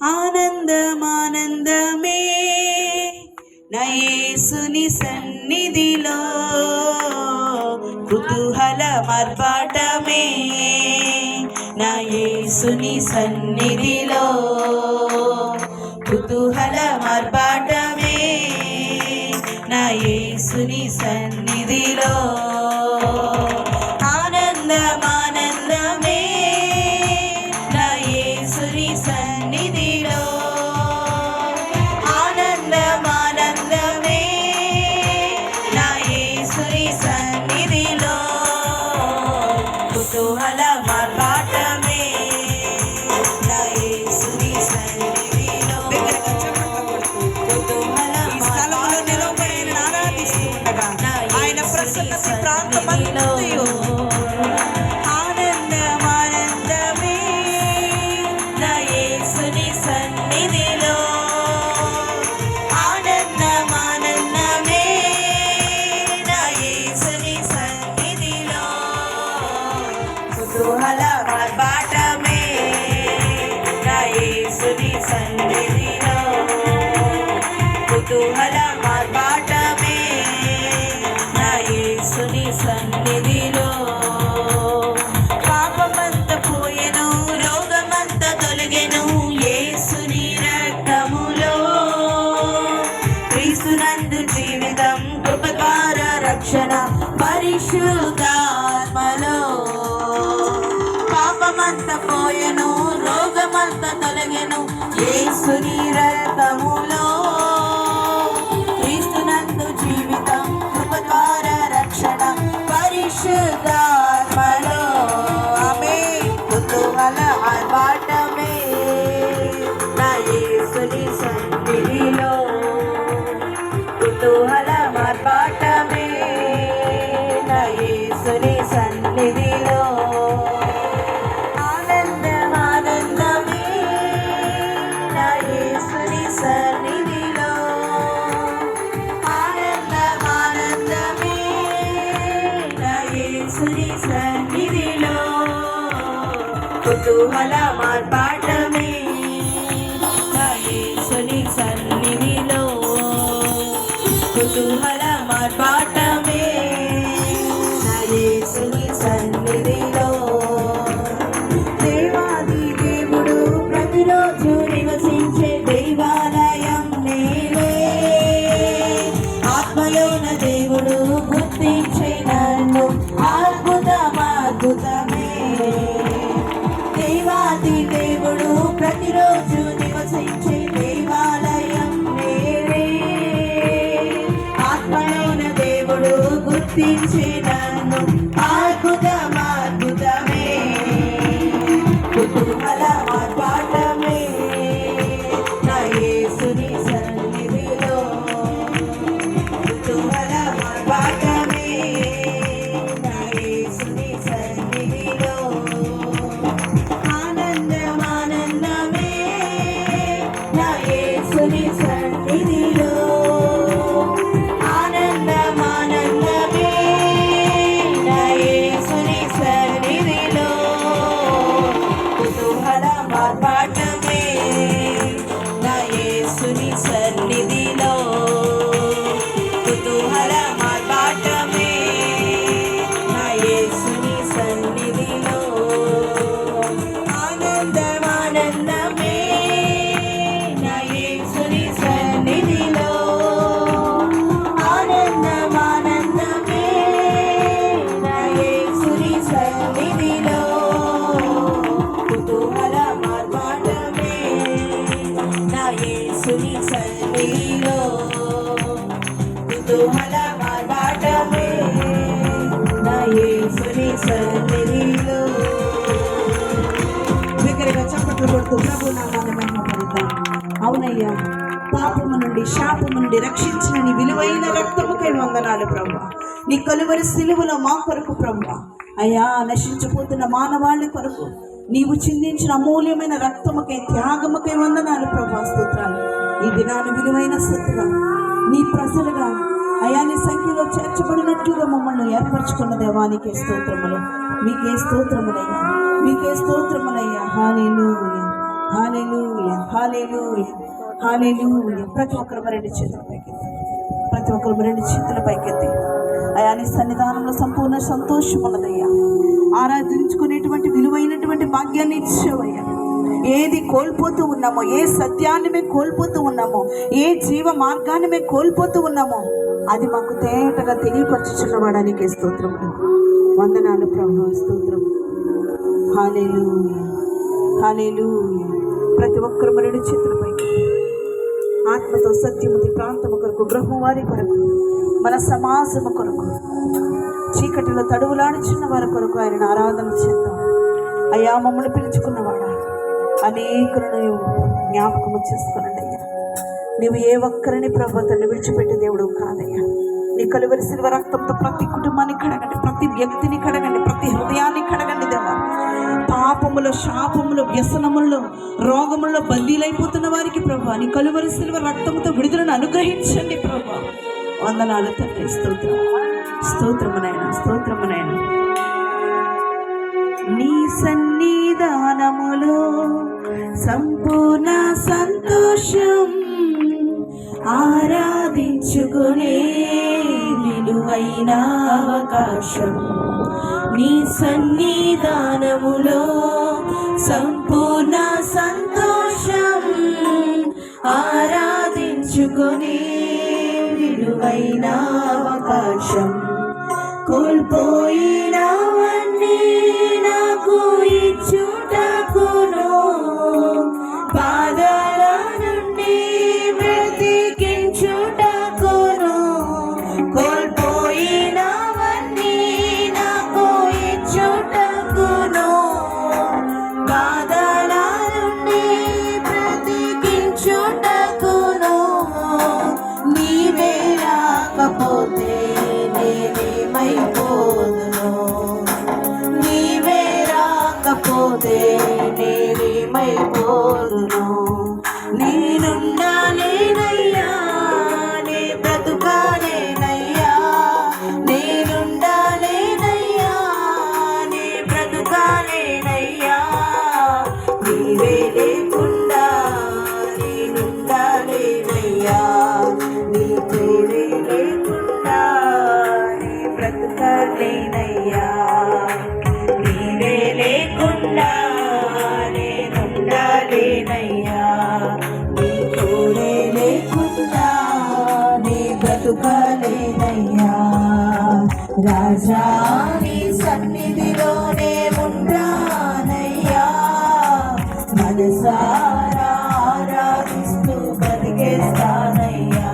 ఆనందమానందమే నా యేసుని సన్నిధిలో, కుతూహల మార్పాటమే నా యేసుని సన్నిధిలో, కుతూహల మార్పాటమే నా యేసుని సన్నిధిలో. ఆనందమానందమే నా యేసుని సన్నిధిలో, ఆనందమానందమే నా యేసుని సన్నిధిలో, కుతూహల మార్పాటమే నా యేసుని సన్నిధిలో. కుతూహల మార్పాటమే ఆయన ప్రసన్నత ప్రాంతమంతయు ఆనందమానందమే నా యేసుని సన్నిధిలో, ఆనందమానందమే నా యేసుని సన్నిధిలో, కుతూహల మార్పాటమే నా యేసుని సన్నిధిలో, కుతూహల మార్పాటమే నా యేసుని సన్నిధిలో. పాపమంత పోయెను, రోగమంత తొలగెను యేసుని రక్తములో, క్రీస్తునందు జీవితం, కృప ద్వారా రక్షణ, పరిశుద్ధాత్మలో. పాపమంత పోయెను, రోగమంత తొలగెను యేసుని రక్తములో, క్రీస్తునందు జీవితం, కృప ద్వారా రక్షణ, పరిశుద్ధాత్మలో. ఆమేన్. కుతూహల మార్పాటమే నా యేసుని సన్నిధిలో, కుతూహల మార్పాటమే నా యేసుని సన్నిధిలో. ఆనందమానందమే నా యేసుని సన్నిధిలో, ఆనందమానందమే నా యేసుని సన్నిధిలో, కుతూహల మార్పాటమే నా యేసుని సన్నిధిలో, కుతూహల మార్పాటమే నా యేసుని సన్నిధిలో. దేవాది దేవుడు ప్రతిరోజు నివసించే దేవాలయం నేనే, ఆత్మలోన దేవుడు గుర్తించే నన్ను అద్భుతమే. దేవాది దేవుడు ప్రతిరోజు నివసించే దేవాలయం నేనే, ఆత్మలోన దేవుడు గుర్తించే నన్ను అద్భుతమే. కుతూహల మార్పాటమే నా యేసుని సన్నిధిలో, కుతూహల మార్పాటమే నా యేసుని సన్నిధిలో. ఆనందమానందమే నా యేసుని సన్నిధిలో, ఆనందమానందమే నా యేసుని సన్నిధిలో, కుతూహల మార్పాటమే నా యేసుని సన్నిధిలో, కుతూహల మార్పాటమే నా యేసుని సన్నిధిలో. ఆనందమానందమే నా యేసుని సన్నిధిలో, ఆనందమానందమే నా యేసుని సన్నిధిలో, కుతూహల మార్పాటమే నా యేసుని సన్నిధిలో, కుతూహల మార్పాటమే నా యేసుని సన్నిధిలో. దగ్గరగా చప్పట్లు కొడుతూ ప్రభు నామాన్ని మహిమపడతాం. అవునయ్యా, పాపము నుండి శాపము నుండి రక్షించిన నీ విలువైన రక్తముకై వందనాలు ప్రభువా. నీ కలువరి సిలువలో మా కొరకు ప్రభువా, అయ్యా నశించిపోతున్న మానవాళి కొరకు నీవు చిందించిన అమూల్యమైన రక్తముకై, త్యాగముకై వందనాలు ప్రభువా. స్తోత్రాలు. ఈ దినాన్ని విలువైన సత్తుగా నీ ప్రజలుగా అయా నీ సంఖ్యలో చేర్చబడినట్లుగా మమ్మల్ని ఏర్పరచుకున్న దేవానికే స్తోత్రములు. మీకే స్తోత్రములయ్యా, మీకే స్తోత్రములయ్యా. హల్లెలూయా. హల్లెలూయా, హల్లెలూయా, హల్లెలూయా. ప్రతి ఒక్కరు రెండు చేతుల పైకెత్తి, ప్రతి ఒక్కరు రెండు చేతుల పైకెత్తి. అయా నీ సన్నిధానంలో సంపూర్ణ సంతోషం ఉన్నదయ్యా. ఆరాధించుకునేటువంటి విలువైనటువంటి భాగ్యాన్ని ఇచ్చావయ్యా. ఏది కోల్పోతూ ఉన్నామో, ఏ సత్యాన్ని మేము కోల్పోతూ ఉన్నామో, ఏ జీవ మార్గాన్ని మేము కోల్పోతూ ఉన్నామో అది మాకు తేటగా తెలియపరచుచున్నవాడానికి స్తోత్రములు, వందనాలు ప్రభువా, స్తోత్రం. హల్లెలూయా, హల్లెలూయా. ప్రతి ఒక్కరు రెండు చేతులపైకి ఆత్మతో సత్యముతి ప్రాంతము కొరకు, గృహము వారి కొరకు, మన సమాజము కొరకు, చీకటిలో తడువులాడుచున్న వారి కొరకు ఆయనను ఆరాధన చేద్దాం. అయ్యా మమ్మల్ని పిలుచుకున్నవాడా, అనేకులను జ్ఞాపకము చేసుకునండి అయ్యా. నీవు ఏ ఒక్కరిని ప్రభుత్వాన్ని విడిచిపెట్టే దేవుడు కాదయ్యా. నీ కలువరి శిలువ రక్తంతో ప్రతి కుటుంబాన్ని కడగండి, ప్రతి వ్యక్తిని కడగండి, ప్రతి హృదయాన్ని కడగండి దేవా. పాపములో, శాపములో, వ్యసనముల్లో, రోగముల్లో బందీలైపోతున్న వారికి ప్రభు నీ కలువరి శిలువ రక్తంతో విడుదలను అనుగ్రహించండి ప్రభు. వందనాలు తండ్రి, స్తోత్రం, స్తోత్రమునైనా, స్తోత్రమునైనా. నీ సన్నిధానములో సంపూర్ణ సంతోషం, ఆరాధించుకునే విలువైన అవకాశం. నీ సన్నిధానములో సంపూర్ణ సంతోషం, ఆరాధించుకునే విలువైన అవకాశం. కోల్పోయినవన్నీ నాకు ఇచ్చుటకును, బాధల నుండి బ్రతికించుటకును. కోల్పోయినవన్నీ నాకు ఇచ్చుటకును, బాధల నుండి బ్రతికించుటకును. నీవే రాకపోతే నేనేమైపోదును, నీవే రాకపోతే నేనేమైపోదును. నేనుండాలేనయ్యా, నే బ్రతుకాలేనయ్యా, నేనుండాలేనయ్యా, నే బ్రతుకాలేనయ్యా. నీవే లేకుండా నేనుండాలేనయ్యా, నీ తోడే లేకుండా నీ బ్రతుకాలేనయ్యా. నీవే లేకుండా నేనుండాలేనయ్యా, నీ తోడే లేకుండా నీ బ్రతుకాలేనయ్యా. రాజా నీ సన్నిధిలోనే ఉంటానయ్యా, మనసారా ఆరాధిస్తూ బ్రతికేస్తానయ్యా.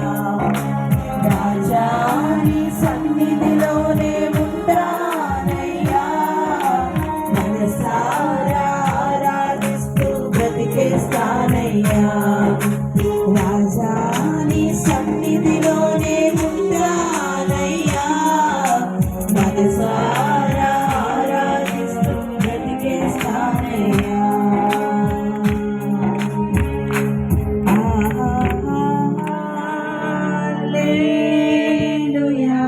రాజా నీ సన్నిధిలోనే ఉంటానయ్యా, మనసారా ఆరాధిస్తూ బ్రతికేస్తానయ్యా. రాజా నీ సన్నిధిలోనే ఉంటానయ్యా, మనసారా ఆరాధిస్తూ బ్రతికేస్తానయ్యా. హల్లెలూయా,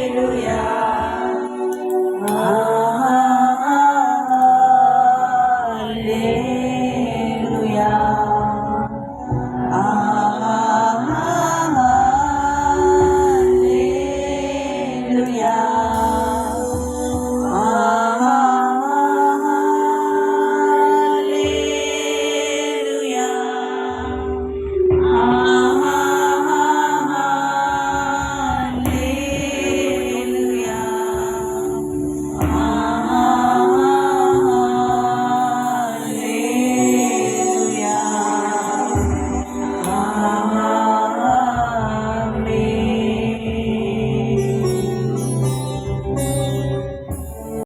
హల్లెలూయా,